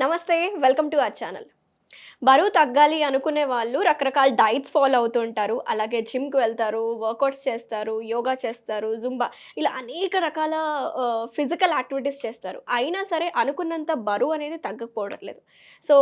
నమస్తే, welcome to our channel. బరువు తగ్గాలి అనుకునే వాళ్ళు రకరకాల డైట్స్ ఫాలో అవుతూ ఉంటారు. అలాగే జిమ్‌కి వెళ్తారు, వర్కౌట్స్ చేస్తారు, యోగా చేస్తారు, జుంబా ఇలా అనేక రకాల ఫిజికల్ యాక్టివిటీస్ చేస్తారు. అయినా సరే అనుకున్నంత బరువు అనేది తగ్గకపోవడం లేదు. సో,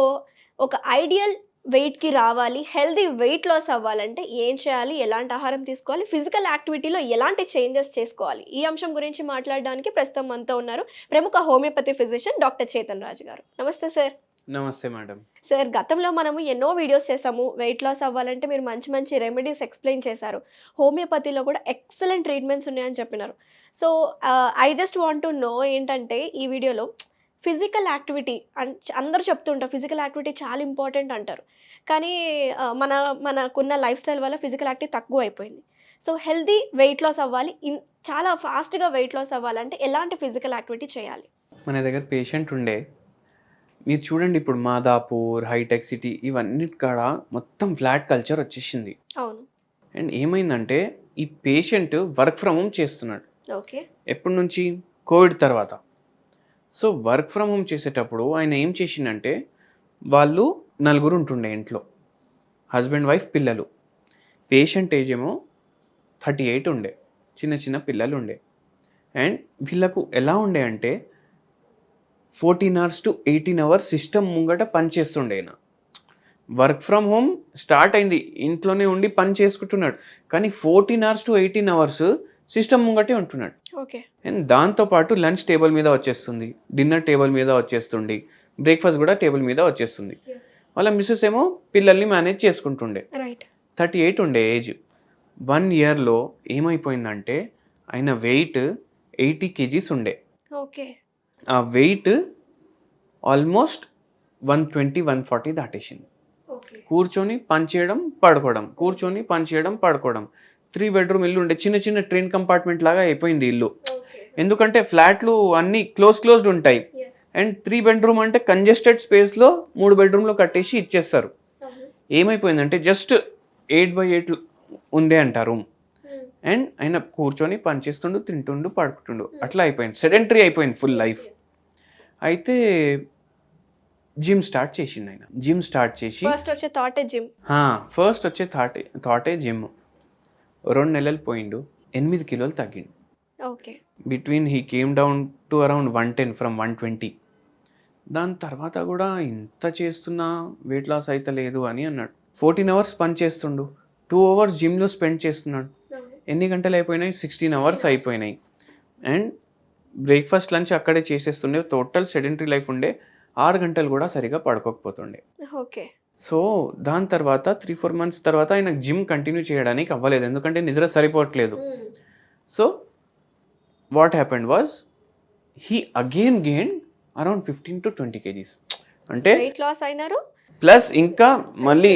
ఒక ఐడియల్ వెయిట్‌కి రావాలి, హెల్తీ వెయిట్ లాస్ అవ్వాలంటే ఏం చేయాలి? ఎలాంటి ఆహారం తీసుకోవాలి? ఫిజికల్ యాక్టివిటీలో ఎలాంటి చేంజెస్ చేసుకోవాలి? ఈ అంశం గురించి మాట్లాడడానికి ప్రస్తుతం మనతో ఉన్నారు ప్రముఖ హోమియోపతి ఫిజిషియన్ డాక్టర్ చేతన్ రాజు గారు. నమస్తే సార్. నమస్తే మేడం. సార్, గతంలో మనము ఎన్నో వీడియోస్ చేసాము. వెయిట్ లాస్ అవ్వాలంటే మీరు మంచి మంచి రెమెడీస్ ఎక్స్‌ప్లెయిన్ చేశారు. హోమియోపతిలో కూడా ఎక్సలెంట్ ట్రీట్మెంట్స్ ఉన్నాయని చెప్పినారు. So, I just want to know ఏంటంటే ఈ వీడియోలో ఫిజికల్ యాక్టివిటీ అందరూ చెప్తుంటారు. ఫిజికల్ యాక్టివిటీ చాలా ఇంపార్టెంట్ అంటారు. కానీ మనకున్న లైఫ్ స్టైల్ వల్ల ఫిజికల్ యాక్టివిటీ తక్కువైపోయింది. సో, హెల్తీ వెయిట్ లాస్ అవ్వాలి, చాలా ఫాస్ట్‌గా వెయిట్ లాస్ అవ్వాలంటే ఎలాంటి ఫిజికల్ యాక్టివిటీ చేయాలి? మన దగ్గర పేషెంట్ ఉండే, మీరు చూడండి ఇప్పుడు మాదాపూర్, హైటెక్ సిటీ ఇవన్నిటి కాడ మొత్తం ఫ్లాట్ కల్చర్ వచ్చేసింది. అవును. అండ్ ఏమైందంటే ఈ పేషెంట్ వర్క్ ఫ్రమ్ హోమ్ చేస్తున్నాడు. ఓకే. ఎప్పటి నుంచి? కోవిడ్ తర్వాత. సో వర్క్ ఫ్రమ్ హోమ్ చేసేటప్పుడు ఆయన ఏం చేసిండంటే, వాళ్ళు నలుగురు ఉంటుండే ఇంట్లో, హస్బెండ్, వైఫ్, పిల్లలు. పేషెంట్ ఏజ్ ఏమో 38 ఉండే, చిన్న చిన్న పిల్లలు ఉండే. అండ్ వీళ్ళకు ఎలా ఉండే అంటే 14 hours to 18 hours సిస్టమ్ ముంగట పని చేస్తుండే. ఆయన వర్క్ ఫ్రమ్ హోమ్ స్టార్ట్ అయింది, ఇంట్లోనే ఉండి పని చేసుకుంటున్నాడు, కానీ 14 hours to 18 hours సిస్టమ్ ముంగటే ఉంటున్నాడు. ఓకే. అండ్ దాంతోపాటు లంచ్ టేబుల్ మీద వచ్చేస్తుంది, డిన్నర్ టేబుల్ మీద వచ్చేస్తుంది, బ్రేక్ఫాస్ట్ కూడా టేబుల్ మీద వచ్చేస్తుంది. వాళ్ళ మిస్సెస్ ఏమో పిల్లల్ని మేనేజ్ చేసుకుంటుండే. రైట్. 38 ఉండే ఏజ్. 1 yearలో ఏమైపోయిందంటే ఆయన వెయిట్ 80 kgs ఉండే. ఓకే. ఆ వెయిట్ ఆల్మోస్ట్ 120-140 దాటేసింది. ఓకే. కూర్చొని పని చేయడం, పడుకోవడం, కూర్చొని పని చేయడం, పడుకోవడం. 3 bedroom ఇల్లు ఉండే, చిన్న చిన్న ట్రైన్ కంపార్ట్మెంట్ లాగా అయిపోయింది ఇల్లు. ఎందుకంటే ఫ్లాట్లు అన్నీ క్లోజ్డ్ ఉంటాయి. అండ్ 3 bedroom అంటే కంజెస్టెడ్ స్పేస్లో 3 bedroomలో కట్టేసి ఇచ్చేస్తారు. ఏమైపోయిందంటే జస్ట్ 8x8 ఉందే అంట రూమ్. అండ్ ఆయన కూర్చొని పని చేస్తుండు, తింటుండు, పడుకుంటుండు, అట్లా అయిపోయింది. సెడెంటరీ అయిపోయింది ఫుల్ లైఫ్. అయితే జిమ్ స్టార్ట్ చేసిండు ఆయన. జిమ్ స్టార్ట్ చేసి ఫస్ట్ వచ్చే థాటే జిమ్. ఫస్ట్ వచ్చే థాటే జిమ్. 2 నెలలు పోయిండు, 8 kilos తగ్గిండు. Okay. Between he came down to around 110 from 120. దాని తర్వాత కూడా ఇంత చేస్తున్నా వెయిట్ లాస్ అయితే లేదు అని అన్నాడు. 14 hours పని చేస్తుండు, 2 hours జిమ్లో స్పెండ్ చేస్తున్నాడు. ఎన్ని గంటలు అయిపోయినాయి? 16 hours అయిపోయినాయి. అండ్ బ్రేక్ఫాస్ట్, లంచ్ అక్కడే చేసేస్తుండే. టోటల్ సెడెంటరీ లైఫ్ ఉండే. 6 గంటలు కూడా సరిగా పడుకోకపోతుండే. ఓకే. సో దాని తర్వాత 3-4 months తర్వాత ఆయన జిమ్ కంటిన్యూ చేయడానికి అవ్వలేదు, ఎందుకంటే నిద్ర సరిపోవట్లేదు. So what happened was he again gain around 15 to 20 kgs. అంటే వెయిట్ లాస్ అయినారు, ప్లస్ ఇంకా మళ్ళీ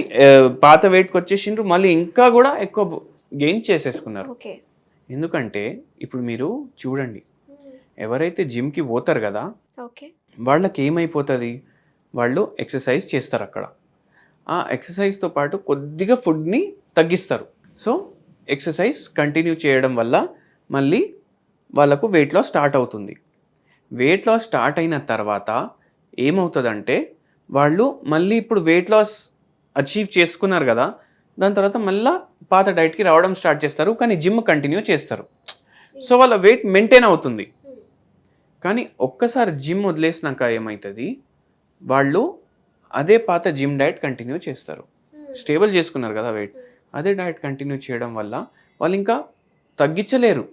పాత వెయిట్కి వచ్చేసిండ్రు, మళ్ళీ ఇంకా కూడా ఎక్కువ గెయిన్ చేసేసుకున్నారు. ఓకే. ఎందుకంటే ఇప్పుడు మీరు చూడండి, ఎవరైతే జిమ్కి పోతారు కదా ఓకే, వాళ్ళకి ఏమైపోతుంది, వాళ్ళు ఎక్సర్సైజ్ చేస్తారు అక్కడ. ఆ ఎక్సర్సైజ్తో పాటు కొద్దిగా ఫుడ్ని తగ్గిస్తారు. సో ఎక్సర్సైజ్ కంటిన్యూ చేయడం వల్ల మళ్ళీ వాళ్ళకు వెయిట్ లాస్ స్టార్ట్ అవుతుంది. వెయిట్ లాస్ స్టార్ట్ అయిన తర్వాత ఏమవుతుందంటే, వాళ్ళు మళ్ళీ ఇప్పుడు వెయిట్ లాస్ అచీవ్ చేసుకున్నారు కదా, దాని తర్వాత మళ్ళీ పాత డైట్కి రావడం స్టార్ట్ చేస్తారు, కానీ జిమ్ కంటిన్యూ చేస్తారు. సో వాళ్ళ వెయిట్ మెయింటైన్ అవుతుంది. కానీ ఒక్కసారి జిమ్ వదిలేసినాక ఏమవుతుంది, వాళ్ళు అదే పాత జిమ్ డైట్ కంటిన్యూ చేస్తారు. స్టేబుల్ చేసుకున్నారు కదా వెయిట్, అదే డైట్ కంటిన్యూ చేయడం వల్ల వాళ్ళు ఇంకా తగ్గించలేరు.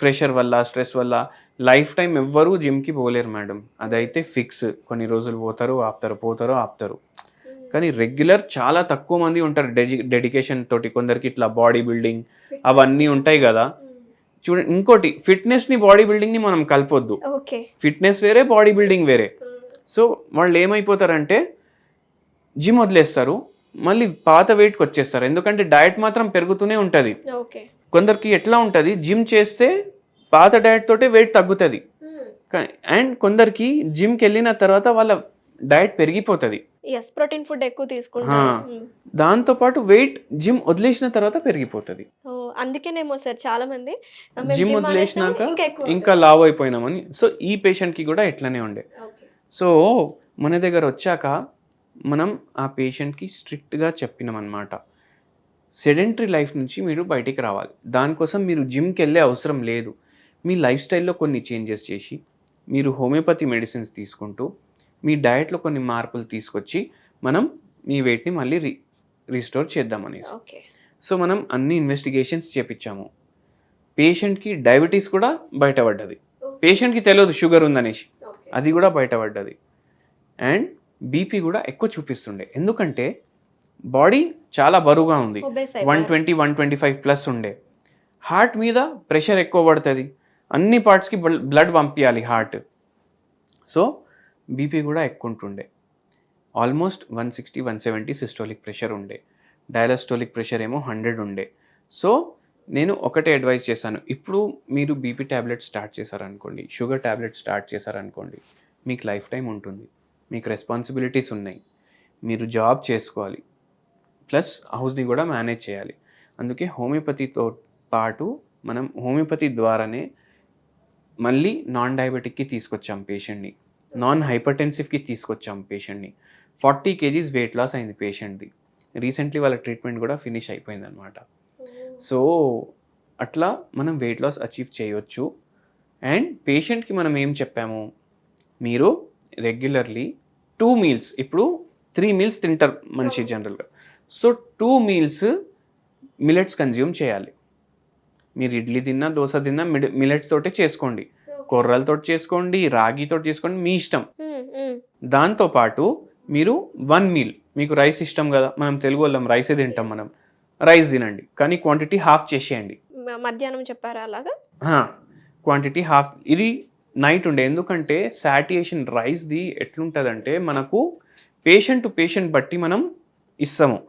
ప్రెషర్ వల్ల, స్ట్రెస్ వల్ల లైఫ్ టైం ఎవ్వరూ జిమ్కి పోలేరు మేడం, అదైతే ఫిక్స్. కొన్ని రోజులు పోతారు, ఆపుతారు. కానీ రెగ్యులర్ చాలా తక్కువ మంది ఉంటారు డెడికేషన్ తోటి. కొందరికి ఇట్లా బాడీ బిల్డింగ్ అవన్నీ ఉంటాయి కదా. చూడండి, ఇంకోటి, ఫిట్నెస్ని బాడీ బిల్డింగ్ని మనం కలపొద్దు. ఫిట్నెస్ వేరే, బాడీ బిల్డింగ్ వేరే. సో వాళ్ళు ఏమైపోతారంటే జిమ్ వదిలేస్తారు, మళ్ళీ పాత వెయిట్కి వచ్చేస్తారు, ఎందుకంటే డయట్ మాత్రం పెరుగుతూనే ఉంటుంది. కొందరికి ఎట్లా ఉంటుంది, జిమ్ చేస్తే పాత డయట్ తోటే వెయిట్ తగ్గుతుంది. అండ్ కొందరికి జిమ్కి వెళ్ళిన తర్వాత వాళ్ళ డయట్ పెరిగిపోతుంది, ప్రోటీన్ ఫుడ్ ఎక్కువ తీసుకుంటారు, దాంతోపాటు వెయిట్ జిమ్ వదిలేసిన తర్వాత పెరిగిపోతుంది. అందుకేనేమో సార్ చాలా మంది జిమ్ వదిలేసినాక ఇంకా లావ్ అయిపోయినామని. సో ఈ పేషెంట్కి కూడా ఎట్లనే ఉండే. సో మన దగ్గర వచ్చాక మనం ఆ పేషెంట్కి స్ట్రిక్ట్గా చెప్పినామన్నమాట, సెడెంటరీ లైఫ్ నుంచి మీరు బయటికి రావాలి. దానికోసం మీరు జిమ్కి వెళ్ళే అవసరం లేదు. మీ లైఫ్ స్టైల్లో కొన్ని చేంజెస్ చేసి మీరు హోమియోపతి మెడిసిన్స్ తీసుకుంటూ మీ డయట్లో కొన్ని మార్పులు తీసుకొచ్చి మనం మీ వెయిట్ని మళ్ళీ రీస్టోర్ చేద్దామనేసి. ఓకే. సో మనం అన్ని ఇన్వెస్టిగేషన్స్ చేపించాము. పేషెంట్కి డయాబెటీస్ కూడా బయటపడ్డది. పేషెంట్కి తెలియదు షుగర్ ఉందనేసి, అది కూడా బయటపడ్డది. అండ్ బీపీ కూడా ఎక్కువ చూపిస్తుండే, ఎందుకంటే బాడీ చాలా బరువుగా ఉంది, Obese 120 125 ప్లస్ ఉండే. హార్ట్ మీద ప్రెషర్ ఎక్కువ పడుతుంది, అన్ని పార్ట్స్కి బ్లడ్ పంపించాలి హార్ట్. సో బీపీ కూడా ఎక్కువ ఉంటుండే, ఆల్మోస్ట్ 160 170 సిస్టోలిక్ ప్రెషర్ ఉండే, డయాలస్టోలిక్ ప్రెషర్ ఏమో 100 ఉండే. సో నేను ఒకటే అడ్వైస్ చేశాను, ఇప్పుడు మీరు బీపీ ట్యాబ్లెట్ స్టార్ట్ చేశారనుకోండి, షుగర్ ట్యాబ్లెట్ స్టార్ట్ చేశారనుకోండి, మీకు లైఫ్ టైం ఉంటుంది, మీకు రెస్పాన్సిబిలిటీస్ ఉన్నాయి, మీరు జాబ్ చేసుకోవాలి, ప్లస్ హౌస్ని కూడా మేనేజ్ చేయాలి. అందుకే హోమియోపతితో పాటు మనం హోమియోపతి ద్వారానే మళ్ళీ నాన్ డయాబెటిక్కి తీసుకొచ్చాం పేషెంట్ని, నాన్ హైపర్టెన్సివ్కి తీసుకొచ్చాం పేషెంట్ని. 40 kgs వెయిట్ లాస్ అయింది పేషెంట్ది. రీసెంట్లీ వాళ్ళ ట్రీట్మెంట్ కూడా ఫినిష్ అయిపోయింది అనమాట. సో అట్లా మనం వెయిట్ లాస్ అచీవ్ చేయొచ్చు. అండ్ పేషెంట్కి మనం ఏం చెప్పాము, మీరు రెగ్యులర్లీ 2 meals, ఇప్పుడు 3 meals తింటారు మనిషి జనరల్గా, సో 2 meals మిల్లెట్స్ కన్జ్యూమ్ చేయాలి. మీరు ఇడ్లీ తిన్నా దోశ తిన్నా మిల్లెట్స్ తోటే చేసుకోండి, కొర్రలతో చేసుకోండి, రాగితో చేసుకోండి, మీ ఇష్టం. దాంతోపాటు మీరు 1 meal, మీకు రైస్ ఇష్టం కదా, మనం తెలుగు వాళ్ళం రైసే తింటాం, మనం రైస్ తినండి, కానీ క్వాంటిటీ హాఫ్ చేసేయండి. మధ్యాహ్నం చెప్పారా అలాగా? Quantity half. ఇది నైట్ ఉండే, ఎందుకంటే సాటియేషన్ రైస్ది ఎట్లుంటుందంటే మనకు పేషెంట్ టు పేషెంట్ బట్టి మనం ఇస్తాము.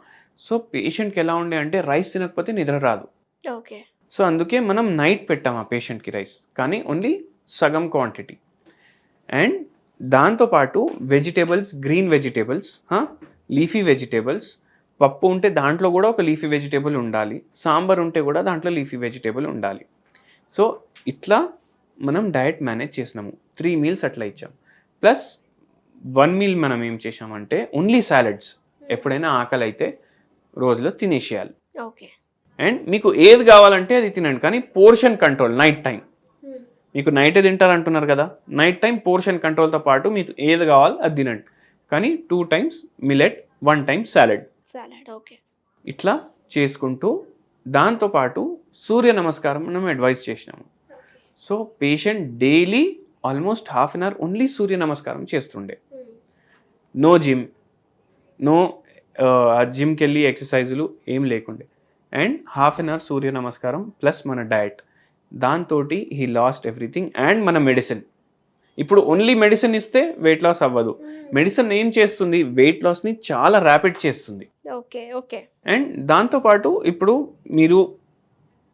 సో పేషెంట్కి ఎలా ఉండే అంటే రైస్ తినకపోతే నిద్ర రాదు. ఓకే. సో అందుకే మనం నైట్ పెట్టాం ఆ పేషెంట్కి రైస్, కానీ ఓన్లీ సగం క్వాంటిటీ. అండ్ దాంతోపాటు vegetables, green vegetables, leafy vegetables, పప్పు ఉంటే దాంట్లో కూడా ఒక లీఫీ వెజిటేబుల్ ఉండాలి, సాంబార్ ఉంటే కూడా దాంట్లో లీఫీ వెజిటేబుల్ ఉండాలి. సో ఇట్లా మనం డయట్ మేనేజ్ చేసినాము. 3 meals అట్లా ఇచ్చాం. ప్లస్ 1 meal మనం ఏం చేసామంటే ఓన్లీ సాలడ్స్, ఎప్పుడైనా ఆకలి అయితే రోజులో తినేసేయాలి. ఓకే. అండ్ మీకు ఏది కావాలంటే అది తినండి, కానీ పోర్షన్ కంట్రోల్ నైట్ టైం. మీకు నైటే తింటారు అంటున్నారు కదా, నైట్ టైం పోర్షన్ కంట్రోల్తో పాటు మీకు ఏది కావాలో అది తినండి, కానీ 2 times millet, 1 time salad. Okay. ఇట్లా చేసుకుంటూ దాంతోపాటు సూర్య నమస్కారం మనం అడ్వైస్ చేసినాము. So patient daily almost half an hour only Surya Namaskaram చేస్తుండే. నో జిమ్, నో జిమ్కి వెళ్ళి ఎక్సర్సైజులు ఏం లేకుండే. అండ్ హాఫ్ అన్ అవర్ సూర్య నమస్కారం ప్లస్ మన డయట్, దాంతో హీ లాస్ట్ ఎవ్రీథింగ్. అండ్ మన మెడిసిన్, ఇప్పుడు ఓన్లీ మెడిసిన్ ఇస్తే వెయిట్ లాస్ అవ్వదు, మెడిసిన్ ఏం చేస్తుంది, వెయిట్ లాస్ని చాలా ర్యాపిడ్ చేస్తుంది. ఓకే. ఓకే. అండ్ దాంతోపాటు ఇప్పుడు మీరు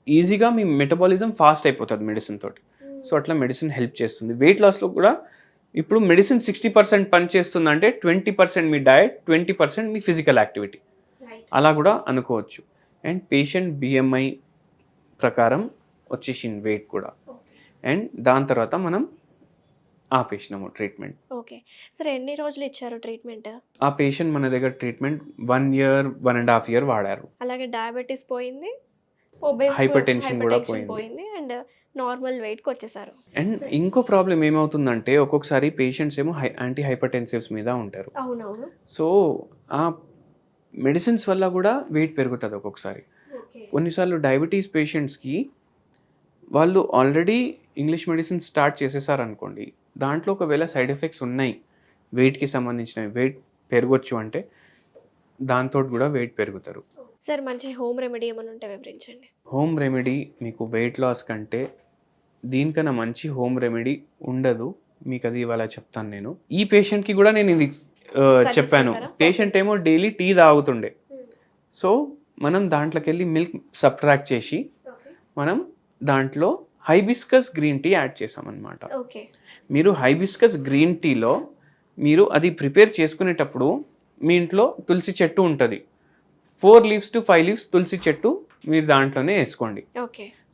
ఈజీగా మీ మెటబాలిజం ఫాస్ట్ అయిపోతుంది మెడిసిన్ తోటి. సో అట్లా మెడిసిన్ హెల్ప్ చేస్తుంది వెయిట్ లాస్లో కూడా. ఇప్పుడు మెడిసిన్ 60% పని చేస్తుంది అంటే 20% మీ డయట్, 20% మీ ఫిజికల్ యాక్టివిటీ, అలా కూడా అనుకోవచ్చు. అండ్ పేషెంట్ బిఎంఐ ప్రకారం వచ్చేసింది వెయిట్ కూడా. అండ్ దాని తర్వాత మనం ఆపేసినాము ట్రీట్మెంట్. ఓకే. సరే, ఎన్ని రోజులు ఇచ్చారు ట్రీట్మెంట్? ఆ పేషెంట్ మన దగ్గర ట్రీట్మెంట్ 1 year 1.5 year వాడారు. అలాగే డయాబెటీస్ పోయింది, హైపర్ టెన్షన్ కూడా పోయింది, అండ్ నార్మల్ వెయిట్కి వచ్చేసారు. అండ్ ఇంకో ప్రాబ్లం ఏమవుతుందంటే ఒక్కొక్కసారి పేషెంట్స్ ఏమో యాంటీ హైపర్ టెన్సివ్స్ మీద ఉంటారు. అవునవును. సో ఆ మెడిసిన్స్ వల్ల కూడా వెయిట్ పెరుగుతుంది ఒక్కొక్కసారి. కొన్నిసార్లు డయాబెటీస్ పేషెంట్స్కి వాళ్ళు ఆల్రెడీ ఇంగ్లీష్ మెడిసిన్ స్టార్ట్ చేసేసారనుకోండి, దాంట్లో ఒకవేళ సైడ్ ఎఫెక్ట్స్ ఉన్నాయి వెయిట్కి సంబంధించినవి, వెయిట్ పెరగొచ్చు అంటే దాంతో కూడా వెయిట్ పెరుగుతారు. సార్, మంచి హోమ్ రెమెడీ ఏమైనా ఉంటే వివరించండి. హోమ్ రెమెడీ మీకు వెయిట్ లాస్ కంటే దీనికన్నా మంచి హోమ్ రెమెడీ ఉండదు, మీకు అది ఇవాళ చెప్తాను నేను. ఈ పేషెంట్కి కూడా నేను ఇది చెప్పాను. పేషెంట్ ఏమో డైలీ టీ తాగుతుండే, సో మనం దాంట్లోకి వెళ్ళి మిల్క్ సబ్ట్రాక్ట్ చేసి మనం దాంట్లో హైబిస్కస్ గ్రీన్ టీ యాడ్ చేసామన్నమాట. మీరు హైబిస్కస్ గ్రీన్ టీలో మీరు అది ప్రిపేర్ చేసుకునేటప్పుడు మీ ఇంట్లో తులసి చెట్టు ఉంటుంది, 4 leaves to 5 leaves తులసి చెట్టు మీరు దాంట్లోనే వేసుకోండి.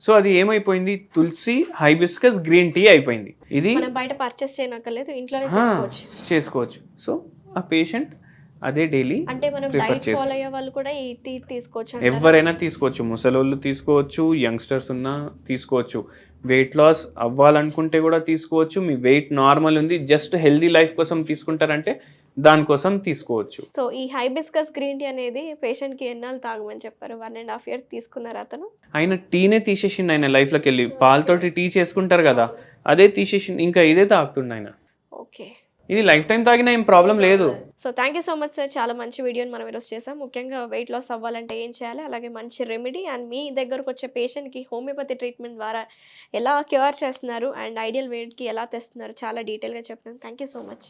సో అది ఏమైపోయింది, తులసి హైబిస్కస్ గ్రీన్ టీ అయిపోయింది. ఇది మనం బయట పర్చేస్ చేయనక్కర్లేదు, ఇంట్లోనే ఆ, చేసుకోవచ్చు. చేసుకోవచ్చు. సో ఆ పేషెంట్ అదే డైలీ అంటే మనం ప్రిఫర్ డైట్ చేస్తారు. ఫాలో అయ్యే వాళ్ళు కూడా ఈ టీ తీసుకోవచ్చు అంటారా? ఎవరైనా తీసుకోవచ్చు, ముసలోళ్ళు తీసుకోవచ్చు, యంగ్స్టర్స్ ఉన్నా తీసుకోవచ్చు, వెయిట్ లాస్ అవ్వాలనుకుంటే కూడా తీసుకోవచ్చు, మీ వెయిట్ నార్మల్ ఉంది జస్ట్ హెల్దీ లైఫ్ కోసం తీసుకుంటారంటే దానికోసం తీసుకోవచ్చు. సో ఈ హైబిస్కస్ గ్రీన్ టీ అనేది పేషెంట్ కి ఎన్నాళ్ళు తాగమని చెప్పారు? 1.5 years తీసుకున్నారు అతను. ఆయన టీనే తీసేసిండు, ఆయన లైఫ్లోకి వెళ్ళి పాలతోటి టీ చేసుకుంటారు కదా, అదే తీసేసిండు, ఇంకా ఇదే తాగుతుండు ఆయన. ఓకే. ఇది లైఫ్ టైం తాగినా ఏం ప్రాబ్లం లేదు. So thank you so much sir, చాలా మంచి వీడియోని మనం ఈరోజు చేసాం. ముఖ్యంగా వెయిట్ లాస్ అవ్వాలంటే ఏం చేయాలి, అలాగే మంచి రెమెడీ అండ్ మీ దగ్గరకు వచ్చే పేషెంట్కి హోమియోపతి ట్రీట్మెంట్ ద్వారా ఎలా క్యూర్ చేస్తున్నారు అండ్ ఐడియల్ వెయిట్కి ఎలా తెస్తున్నారు, చాలా డీటెయిల్గా చెప్పాను. Thank you so much.